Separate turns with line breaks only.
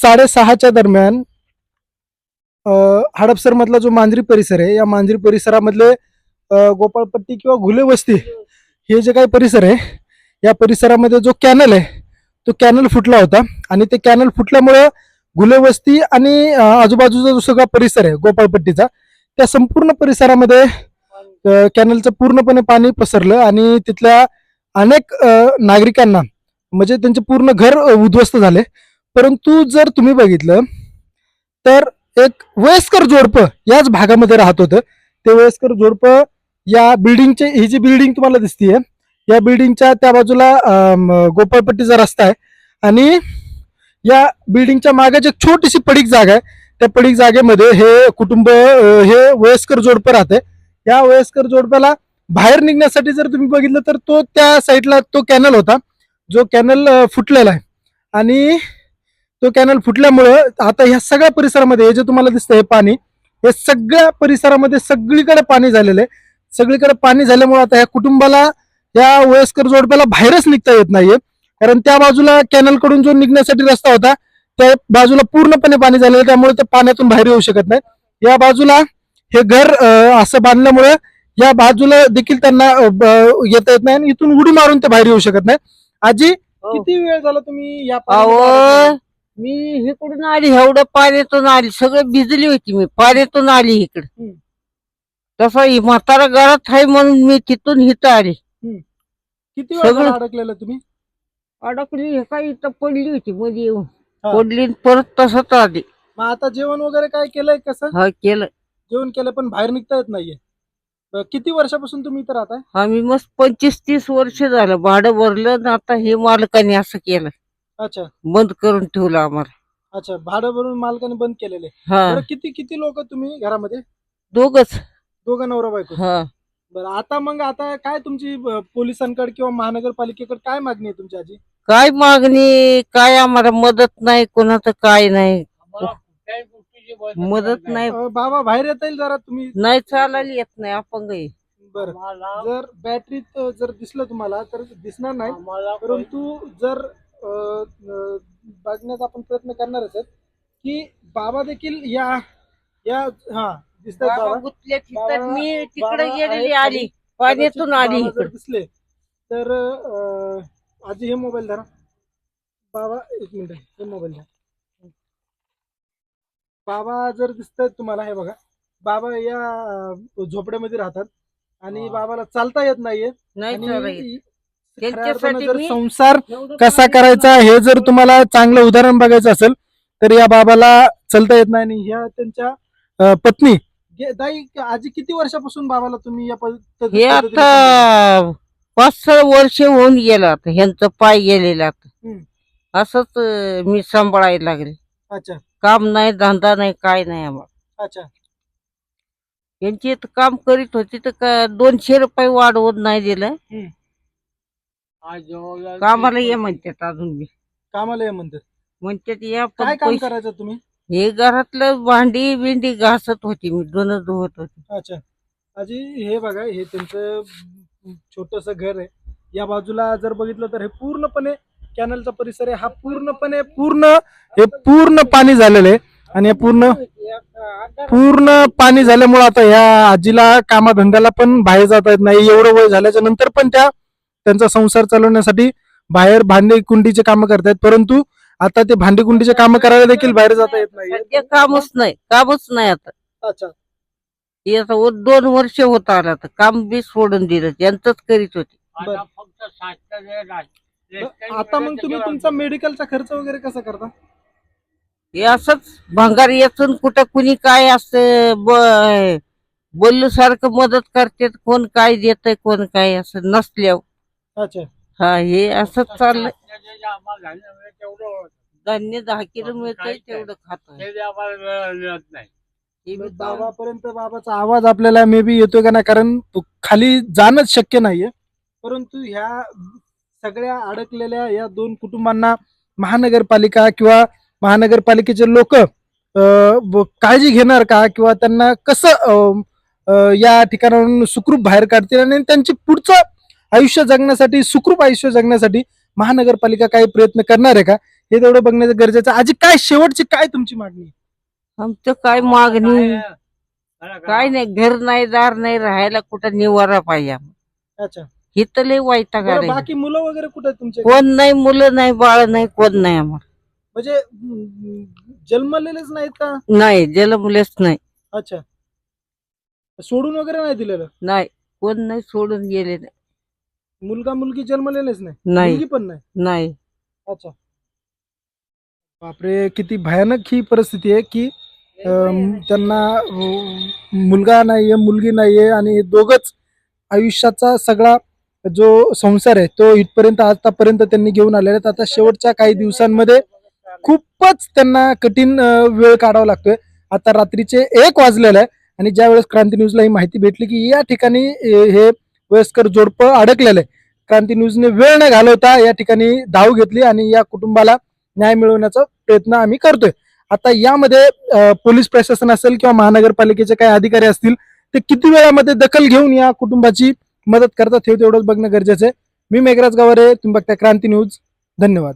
6:30च्या दरम्यान हडपसर मधला जो मांजरी परिसर आहे, या मांजरी परिसरामधले गोपाळपट्टी किंवा घुले वस्ती हे जे काही परिसर आहे, या परिसरामध्ये जो कॅनल आहे तो कॅनल फुटला होता. आणि ते कॅनल फुटल्यामुळे घुले वस्ती आणि आजूबाजूचा जो सगळा परिसर आहे गोपाळपट्टीचा, त्या संपूर्ण परिसरामध्ये कॅनलचं पूर्णपणे पाणी पसरलं आणि तिथल्या अनेक नागरिकांना म्हणजे त्यांचे पूर्ण घर उद्ध्वस्त झाले. परंतु जर तुम्ही बघितलं तर एक वयस्कर जोडपं याच भागामध्ये राहत होतं. ते वयस्कर जोडपं या बिल्डिंगचे, ही जी बिल्डिंग तुम्हाला दिसतीये, या बिल्डिंगच्या त्या बाजूला गोपाळपट्टीचा रस्ता आहे आणि या बिल्डिंगच्या मागे एक छोटीशी पडीक जागा आहे. त्या पडीक जागेमध्ये हे कुटुंब, हे वयस्कर जोडपं राहते. या वयस्कर जोडप्याला बाहेर निघण्यासाठी जर तुम्ही बघितलं तर तो त्या साईडला तो कॅनल होता, जो कॅनल फुटलेला आहे. आणि तो कॅनल फुटल्यामुळं आता ह्या सगळ्या परिसरामध्ये हे जे तुम्हाला दिसतं हे पाणी, हे सगळ्या परिसरामध्ये सगळीकडे पाणी झालेलं आहे. सगळीकडे पाणी झाल्यामुळे आता ह्या कुटुंबाला, या वयस्कर जोडप्याला बाहेरच निघता येत नाहीये. कारण त्या बाजूला कॅनल कडून जो निघण्यासाठी रस्ता होता त्या बाजूला पूर्णपणे पाणी झालेलं, त्यामुळे ते पाण्यातून बाहेर येऊ शकत नाही. या बाजूला हे घर असं बांधल्यामुळे या बाजूला देखील त्यांना येता येत नाही आणि इथून उडी मारून ते बाहेर येऊ शकत नाही. आजी, किती वेळ झाला तुम्ही या
अहो मी इकडून आली, एवढं पाण्यातून आली, सगळं भिजली होती, मी पाण्यातून आली इकडे. तसं म्हातारा घरात आहे म्हणून मी तिथून इथं आली.
किती वेळ झाला अडकलेलं तुम्ही?
अडकली हे काय इथं पडली होती मध्ये येऊन, पडली आणि परत तसंच आली.
मग आता जेवण वगैरे काय केलंय? कसं
हा केलं,
जेवण केलं पण बाहेर निघता येत नाहीये. किती वर्षापासून तुम्ही इथं राहताय?
आम्ही मस्त 25-30 वर्ष झालं भाडं भरलं आणि आता हे मालकाने असं केलं,
अच्छा
बंद करून ठेवलं आम्हाला.
अच्छा, भाडं भरून मालकाने बंद केलेले.
हा,
बरं, किती लोक तुम्ही घरामध्ये?
दोघच.
दोघं नवरा बायको.
हा,
बरं, आता मग आता काय तुमची पोलिसांकडे किंवा महानगरपालिकेकडे काय मागणी आहे तुमची आजी?
काय मागणी काय, आम्हाला मदत नाही, कोणाचं काय नाही, मदत नाही.
बाबा बाहेर येता येईल जरा तुम्ही?
नाही, चालायला येत नाही, अपंग आहे.
बरं, जर बॅटरीत जर दिसलं तुम्हाला तर दिसणार नाही, परंतु जर बघण्याचा आपण प्रयत्न करणारच आहेत की बाबा देखील या या हा दिसतात बाबा.
गुतल्या तिथं मी तिकडे
बाबा
गेलेली,
आहेत
आली पाण्यातून आली
बाबा जर
इकडे.
दिसले तर आजी हे मोबाईल धरा. बाबा एक मिनिट, हे मोबाईल द्या. बाबा जर दिसतात तुम्हाला, हे बघा, बाबा या झोपड्यामध्ये राहतात आणि बाबाला चालता येत नाहीये.
नाही
आणि
चालायला येत.
खऱ्या अर्थानं
त्यांच्यासाठी
जर
मी
संसार
एवढं
कसा
पाणी
करायचा हे जर तुम्हाला चांगलं उदाहरण बघायचं असेल तर या बाबाला चालता येत नाही. आणि ह्या त्यांच्या पत्नी दाई, आजी किती वर्षापासून बाबाला तुम्ही या
हे
पद्धतीने
आता 5-6 वर्ष होऊन गेलं, आता ह्यांचं पाय गेलेलं आता. असंच मी सांभाळायला लागले.
अच्छा
काम नाही, धंदा नाही, काय नाही आम्हाला.
अच्छा,
यांची इथं काम करीत होती तर का 200 रुपये वाढवून नाही दिलं. कामाला ये म्हणतात, अजून बी
कामाला या म्हणतात.
म्हणतात या, पण
काय काम
पैसे-
करायचं तुम्ही?
हे घरातलं भांडी बिंडी घासत होती मी, धुणं धुवत होती.
अच्छा आजी, हे बघा, हे त्यांचं छोटस घर आहे. या बाजूला जर बघितलं तर हे पूर्णपणे कॅनलचा परिसर आहे. हा पूर्णपणे हे पूर्ण पाणी झालेलं आहे. आणि हे पूर्ण पाणी झाल्यामुळे आता या आजीला कामाधंद्याला पण बाहेर जाता येत नाही. एवढं वय झाल्याच्या नंतर पण त्यांचा संसार चालवण्यासाठी बाहेर भांडी कुंडीचे कामं करतायत, परंतु आता ते भांडी कुंडीचे कामं करायला देखील बाहेर जाता येत नाही.
सध्या कामच नाही आता.
अच्छा,
हे आता 2 वर्ष होत आलं, आता काम बी सोडून दिलं, यांचंच करीत होती.
आता मग तुम्ही तुमचा मेडिकलचा खर्च वगैरे कसा करता?
हे असंच भंगार येचून कुठं कुणी काय असं बोलू सारखं मदत करते, कोण काय देतय, कोण काय असं नसल्यावर.
अच्छा,
हा, हे असंच चाललंय. धान्य 10 किलो मिळतंय, तेवढं खातोय.
बाबापर्यंत बाबाचा आवाज आपल्याला मे बी येतोय का नाही, कारण खाली जाणंच शक्य नाहीये. परंतु ह्या सगळ्या अडकलेल्या या 2 कुटुंबांना महानगरपालिका किंवा महानगरपालिकेचे लोक काळजी घेणार का, किंवा त्यांना कसं या ठिकाणाहून सुखरूप बाहेर काढतील आणि त्यांची पुढचं आयुष्य जगण्यासाठी, सुखरूप आयुष्य जगण्यासाठी महानगरपालिका काही प्रयत्न करणार आहे का, हे तेवढं बघण्याचं गरजेचं आहे. आजी काय शेवटची काय तुमची मागणी?
आमचं काय मागणी काय नाही, घर नाही, दार नाही, राहायला कुठं निवारा पाहिजे आम्हाला.
अच्छा,
इथं लय वैताग
बरं
आलाय.
बाकी मुलं वगैरे कुठे आहेत तुमचे?
कोण नाही, मुलं नाही, बाळ नाही, कोण नाही आम्हाला.
म्हणजे जन्मलेलेच नाहीत का?
नाही, जन्मलेच नाही.
अच्छा, सोडून वगैरे नाही दिलेलं?
नाही, कोण नाही, सोडून गेले नाही.
मुलगा मुलगी जन्मलेलेच नाही?
नाही.
मुलगी पण नाही?
नाही.
अच्छा, बापरे, किती भयानक ही परिस्थिती आहे की त्यांना मुलगा नाहीये, मुलगी नाहीये आणि हे दोघच आयुष्याचा सगळा जो संसार आहे तो इथपर्यंत आतापर्यंत त्यांनी घेऊन आलेले आहेत. आता शेवटच्या काही दिवसांमध्ये खूपच त्यांना कठीण वेळ काढावा लागतोय. आता रात्रीचे 1 वाजलेलं आहे आणि ज्या वेळेस क्रांती न्यूजला ही माहिती भेटली की या ठिकाणी हे वयस्कर जोडपं अडकलेलं आहे, क्रांती न्यूजने वेळ न घालवता या ठिकाणी धाव घेतली आणि या कुटुंबाला न्याय मिळवण्याचा प्रयत्न आम्ही करतोय. आता यामध्ये पोलीस प्रशासन असेल किंवा महानगरपालिकेचे काही अधिकारी असतील ते किती वेळामध्ये दखल घेऊन या कुटुंबाची मदत करतात हे तेवढंच बघणं गरजेचं आहे. मी मेघराज गावरे, तुम्ही बघता क्रांती न्यूज. धन्यवाद.